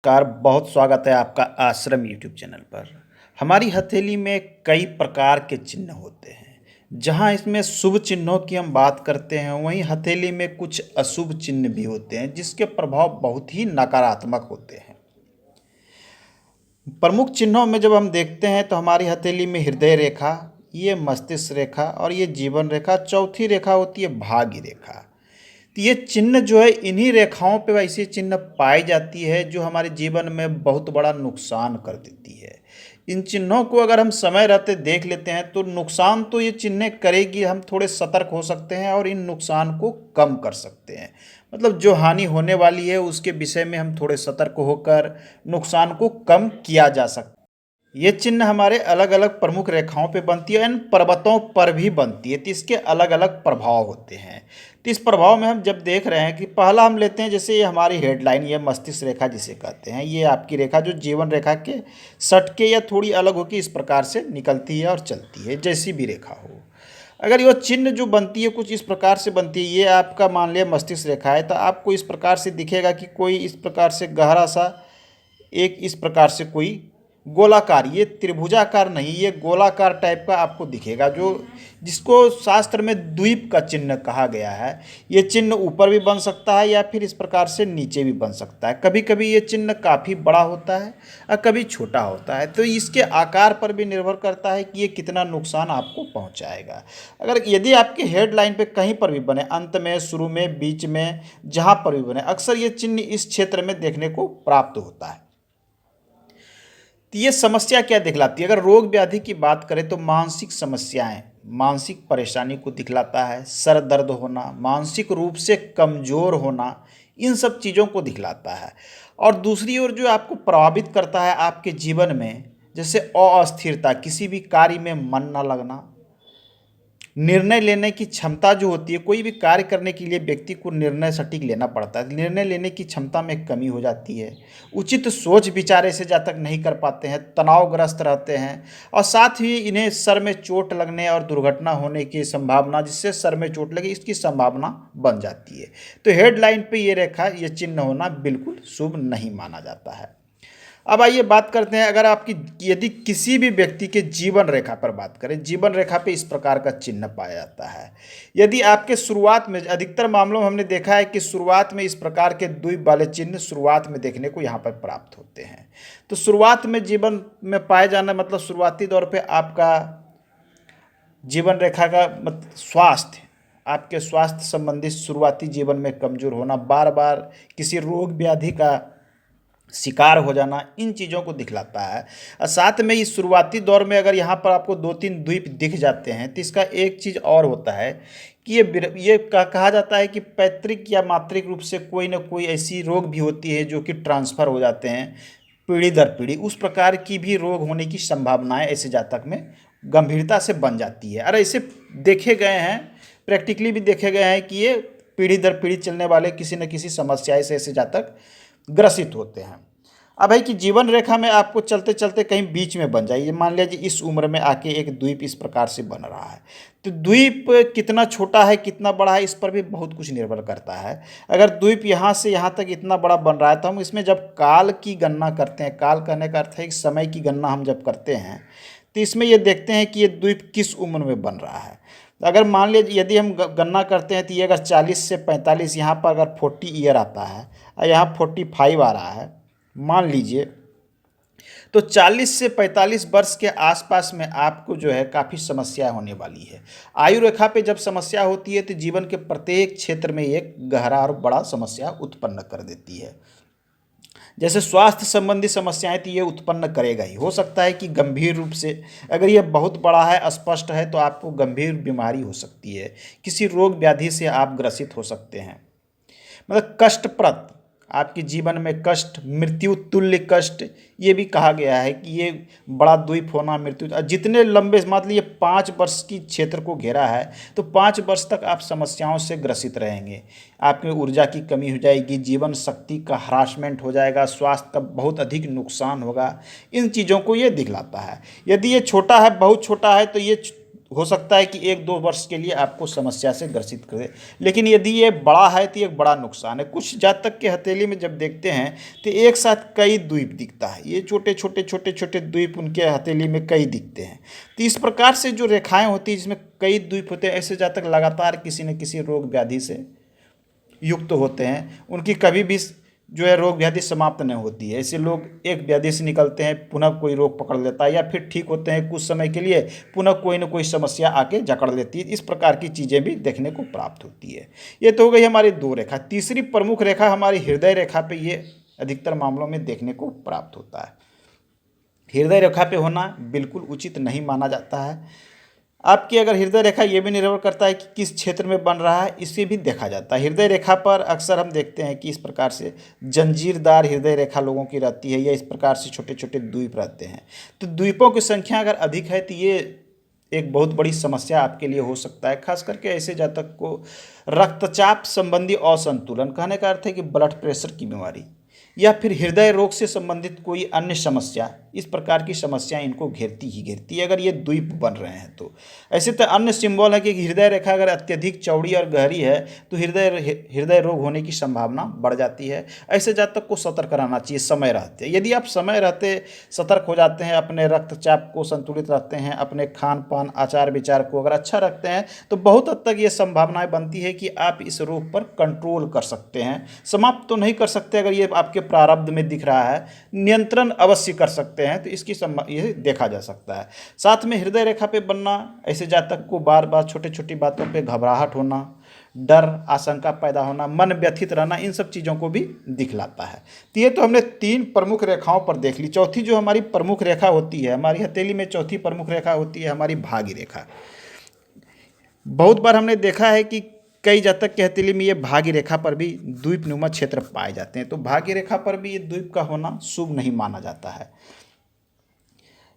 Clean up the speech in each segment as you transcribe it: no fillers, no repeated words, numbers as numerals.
नमस्कार, बहुत स्वागत है आपका आश्रम यूट्यूब चैनल पर। हमारी हथेली में कई प्रकार के चिन्ह होते हैं। जहाँ इसमें शुभ चिन्हों की हम बात करते हैं, वहीं हथेली में कुछ अशुभ चिन्ह भी होते हैं जिसके प्रभाव बहुत ही नकारात्मक होते हैं। प्रमुख चिन्हों में जब हम देखते हैं तो हमारी हथेली में हृदय रेखा, ये मस्तिष्क रेखा और ये जीवन रेखा, चौथी रेखा होती है भाग्य रेखा। तो ये चिन्ह जो है, इन्हीं रेखाओं पे ऐसी चिन्ह पाई जाती है जो हमारे जीवन में बहुत बड़ा नुकसान कर देती है। इन चिन्हों को अगर हम समय रहते देख लेते हैं तो नुकसान तो ये चिन्हें करेगी, हम थोड़े सतर्क हो सकते हैं और इन नुकसान को कम कर सकते हैं। मतलब जो हानि होने वाली है उसके विषय में हम थोड़े सतर्क होकर नुकसान को कम किया जा सकता है। ये चिन्ह हमारे अलग अलग प्रमुख रेखाओं पे बनती है, इन पर्वतों पर भी बनती है, तो इसके अलग अलग प्रभाव होते हैं। तो इस प्रभाव में हम जब देख रहे हैं कि पहला हम लेते हैं, जैसे ये हमारी हेडलाइन, ये मस्तिष्क रेखा जिसे कहते हैं, ये आपकी रेखा जो जीवन रेखा के सटके या थोड़ी अलग होकर इस प्रकार से निकलती है और चलती है, जैसी भी रेखा हो। अगर ये चिन्ह जो बनती है कुछ इस प्रकार से बनती है, ये आपका मान लिया मस्तिष्क रेखा है, तो आपको इस प्रकार से दिखेगा कि कोई इस प्रकार से गहरा सा एक इस प्रकार से कोई गोलाकार, ये त्रिभुजाकार नहीं, ये गोलाकार टाइप का आपको दिखेगा, जो जिसको शास्त्र में द्वीप का चिन्ह कहा गया है। ये चिन्ह ऊपर भी बन सकता है या फिर इस प्रकार से नीचे भी बन सकता है। कभी कभी ये चिन्ह काफ़ी बड़ा होता है और कभी छोटा होता है, तो इसके आकार पर भी निर्भर करता है कि ये कितना नुकसान आपको पहुंचाएगा। अगर यदि आपके हेडलाइन पे कहीं पर भी बने, अंत में, शुरू में, बीच में, जहाँ पर भी बने, अक्सर ये चिन्ह इस क्षेत्र में देखने को प्राप्त होता है। तो ये समस्या क्या दिखलाती है? अगर रोग व्याधि की बात करें तो मानसिक समस्याएं, मानसिक परेशानी को दिखलाता है। सर दर्द होना, मानसिक रूप से कमज़ोर होना, इन सब चीज़ों को दिखलाता है। और दूसरी ओर जो आपको प्रभावित करता है आपके जीवन में, जैसे अस्थिरता, किसी भी कार्य में मन न लगना, निर्णय लेने की क्षमता जो होती है, कोई भी कार्य करने के लिए व्यक्ति को निर्णय सटीक लेना पड़ता है, निर्णय लेने की क्षमता में कमी हो जाती है। उचित सोच विचार से जहाँ तक नहीं कर पाते हैं, तनावग्रस्त रहते हैं, और साथ ही इन्हें सर में चोट लगने और दुर्घटना होने की संभावना, जिससे सर में चोट लगे इसकी संभावना बन जाती है। तो हेडलाइन पे ये रेखा, ये चिन्ह होना बिल्कुल शुभ नहीं माना जाता है। अब आइए बात करते हैं, अगर आपकी यदि किसी भी व्यक्ति के जीवन रेखा पर बात करें, जीवन रेखा पे इस प्रकार का चिन्ह पाया जाता है। यदि आपके शुरुआत में, अधिकतर मामलों में हमने देखा है कि शुरुआत में इस प्रकार के द्वीप वाले चिन्ह शुरुआत में देखने को यहाँ पर प्राप्त होते हैं। तो शुरुआत में जीवन में पाए जाना मतलब शुरुआती दौर पर आपका जीवन रेखा का मतलब स्वास्थ्य, आपके स्वास्थ्य संबंधित शुरुआती जीवन में कमज़ोर होना, बार बार किसी रोग व्याधि का शिकार हो जाना, इन चीज़ों को दिखलाता है। और साथ में इस शुरुआती दौर में अगर यहाँ पर आपको 2-3 द्वीप दिख जाते हैं, तो इसका एक चीज़ और होता है कि ये कहा जाता है कि पैतृक या मातृक रूप से कोई ना कोई ऐसी रोग भी होती है जो कि ट्रांसफ़र हो जाते हैं पीढ़ी दर पीढ़ी। उस प्रकार की भी रोग होने की संभावनाएं ऐसे जातक में गंभीरता से बन जाती है। और ऐसे देखे गए हैं, प्रैक्टिकली भी देखे गए हैं कि ये पीढ़ी दर पीढ़ी चलने वाले किसी न किसी समस्या से ऐसे जातक ग्रसित होते हैं। अब है कि जीवन रेखा में आपको चलते चलते कहीं बीच में बन जाइए, मान लीजिए इस उम्र में आके एक द्वीप इस प्रकार से बन रहा है, तो द्वीप कितना छोटा है कितना बड़ा है इस पर भी बहुत कुछ निर्भर करता है। अगर द्वीप यहाँ से यहाँ तक इतना बड़ा बन रहा है, तो हम इसमें जब काल की गणना करते हैं, काल कहने का अर्थ है कि समय की गणना हम जब करते हैं, तो इसमें ये देखते हैं कि ये द्वीप किस उम्र में बन रहा है। अगर मान लीजिए यदि हम गणना करते हैं तो ये अगर 40 से 45, यहाँ पर अगर 40 ईयर आता है और यहाँ 45 आ रहा है मान लीजिए, तो 40 से 45 वर्ष के आसपास में आपको जो है काफ़ी समस्या होने वाली है। आयु रेखा पे जब समस्या होती है तो जीवन के प्रत्येक क्षेत्र में एक गहरा और बड़ा समस्या उत्पन्न कर देती है। जैसे स्वास्थ्य संबंधी समस्याएं तो ये उत्पन्न करेगा ही, हो सकता है कि गंभीर रूप से, अगर ये बहुत बड़ा है, स्पष्ट है, तो आपको गंभीर बीमारी हो सकती है, किसी रोग व्याधि से आप ग्रसित हो सकते हैं। मतलब कष्टप्रद, आपके जीवन में कष्ट, मृत्यु तुल्य कष्ट, ये भी कहा गया है कि ये बड़ा द्वीप होना, मृत्यु जितने लंबे, मतलब ये 5 वर्ष की क्षेत्र को घेरा है, तो 5 वर्ष तक आप समस्याओं से ग्रसित रहेंगे। आपकी ऊर्जा की कमी हो जाएगी, जीवन शक्ति का हरासमेंट हो जाएगा, स्वास्थ्य का बहुत अधिक नुकसान होगा। इन चीज़ों को ये दिखलाता है। यदि ये छोटा है, बहुत छोटा है, तो ये हो सकता है कि 1-2 वर्ष के लिए आपको समस्या से ग्रसित कर दे, लेकिन यदि ये बड़ा है तो ये एक बड़ा नुकसान है। कुछ जातक के हथेली में जब देखते हैं तो एक साथ कई द्वीप दिखता है, ये छोटे छोटे छोटे छोटे द्वीप उनके हथेली में कई दिखते हैं। तो इस प्रकार से जो रेखाएं होती हैं जिसमें कई द्वीप होते हैं, ऐसे जातक लगातार किसी न किसी रोग व्याधि से युक्त होते हैं, उनकी कभी भी जो है रोग व्याधि समाप्त नहीं होती है। ऐसे लोग एक व्याधि से निकलते हैं, पुनः कोई रोग पकड़ लेता है, या फिर ठीक होते हैं कुछ समय के लिए, पुनः कोई न कोई समस्या आके जकड़ लेती है। इस प्रकार की चीज़ें भी देखने को प्राप्त होती है। ये तो हो गई हमारी 2 रेखा। तीसरी प्रमुख रेखा हमारी हृदय रेखा पे ये अधिकतर मामलों में देखने को प्राप्त होता है। हृदय रेखा पे होना बिल्कुल उचित नहीं माना जाता है। आपकी अगर हृदय रेखा, ये भी निर्भर करता है कि किस क्षेत्र में बन रहा है, इसे भी देखा जाता है। हृदय रेखा पर अक्सर हम देखते हैं कि इस प्रकार से जंजीरदार हृदय रेखा लोगों की रहती है, या इस प्रकार से छोटे छोटे द्वीप रहते हैं। तो द्वीपों की संख्या अगर अधिक है तो ये एक बहुत बड़ी समस्या आपके लिए हो सकता है। खास करके ऐसे जातक को रक्तचाप संबंधी असंतुलन, कहने का अर्थ है कि ब्लड प्रेशर की बीमारी, या फिर हृदय रोग से संबंधित कोई अन्य समस्या, इस प्रकार की समस्या इनको घेरती ही घेरती है अगर ये द्वीप बन रहे हैं तो। ऐसे तो अन्य सिंबल है कि हृदय रेखा अगर अत्यधिक चौड़ी और गहरी है तो हृदय रोग होने की संभावना बढ़ जाती है। ऐसे जातक को सतर्क रहना चाहिए समय रहते। यदि आप समय रहते सतर्क हो जाते हैं, अपने रक्तचाप को संतुलित रखते हैं, अपने खान पान आचार विचार को अगर अच्छा रखते हैं, तो बहुत हद तक ये संभावनाएं बनती है कि आप इस रोग पर कंट्रोल कर सकते हैं। समाप्त तो नहीं कर सकते, अगर ये आपके प्रारब्ध में दिख रहा है, नियंत्रण अवश्य कर सकते हैं, तो इसकी ये देखा जा सकता है। साथ में हृदय रेखा पे बनना, ऐसे जातक को बार बार छोटी छोटी बातों पे घबराहट होना, डर आशंका पैदा होना, मन व्यथित रहना, इन सब चीज़ों को भी दिखलाता है। तो ये तो हमने 3 प्रमुख रेखाओं पर देख ली। चौथी जो हमारी प्रमुख रेखा होती है, हमारी हथेली में चौथी प्रमुख रेखा होती है हमारी भाग्य रेखा। बहुत बार हमने देखा है कि कई जातक के हथेली में ये भाग्य रेखा पर भी द्वीपनुमा क्षेत्र पाए जाते हैं। तो भाग्य रेखा पर भी ये द्वीप का होना शुभ नहीं माना जाता है।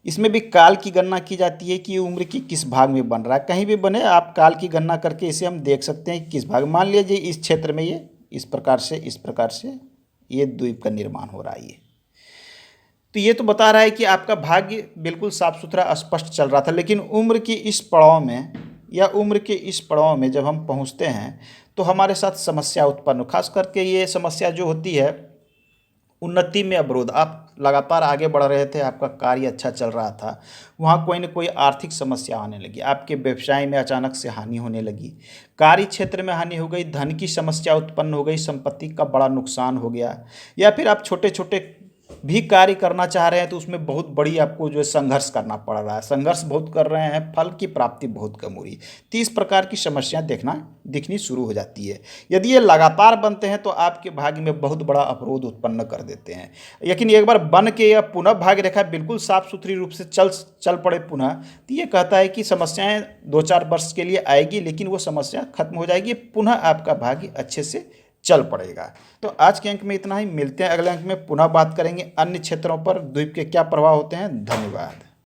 इसमें भी काल की गणना की जाती है कि ये उम्र की किस भाग में बन रहा है। कहीं भी बने, आप काल की गणना करके इसे हम देख सकते हैं कि किस भाग। मान लीजिए इस क्षेत्र में ये इस प्रकार से ये द्वीप का निर्माण हो रहा है। तो ये तो बता रहा है कि आपका भाग्य बिल्कुल साफ सुथरा स्पष्ट चल रहा था, लेकिन उम्र की इस पड़ाव में, या उम्र के इस पड़ाव में जब हम पहुंचते हैं तो हमारे साथ समस्या उत्पन्न, खास करके ये समस्या जो होती है उन्नति में अवरोध। आप लगातार आगे बढ़ रहे थे, आपका कार्य अच्छा चल रहा था, वहाँ कोई न कोई आर्थिक समस्या आने लगी, आपके व्यवसाय में अचानक से हानि होने लगी, कार्य क्षेत्र में हानि हो गई, धन की समस्या उत्पन्न हो गई, संपत्ति का बड़ा नुकसान हो गया, या फिर आप छोटे छोटे भी कार्य करना चाह रहे हैं तो उसमें बहुत बड़ी आपको जो है संघर्ष करना पड़ रहा है, संघर्ष बहुत कर रहे हैं, फल की प्राप्ति बहुत कम हो रही। तो इस प्रकार की समस्या दिखनी शुरू हो जाती है। यदि ये लगातार बनते हैं तो आपके भाग्य में बहुत बड़ा अवरोध उत्पन्न कर देते हैं। लेकिन एक बार बन के या पुनः भाग्य रेखा बिल्कुल साफ सुथरी रूप से चल पड़े पुनः, तो ये कहता है कि समस्याएं 2-4 वर्ष के लिए आएगी, लेकिन वो समस्या खत्म हो जाएगी, पुनः आपका भाग्य अच्छे से चल पड़ेगा। तो आज के अंक में इतना ही। मिलते हैं अगले अंक में, पुनः बात करेंगे अन्य क्षेत्रों पर द्वीप के क्या प्रभाव होते हैं। धन्यवाद।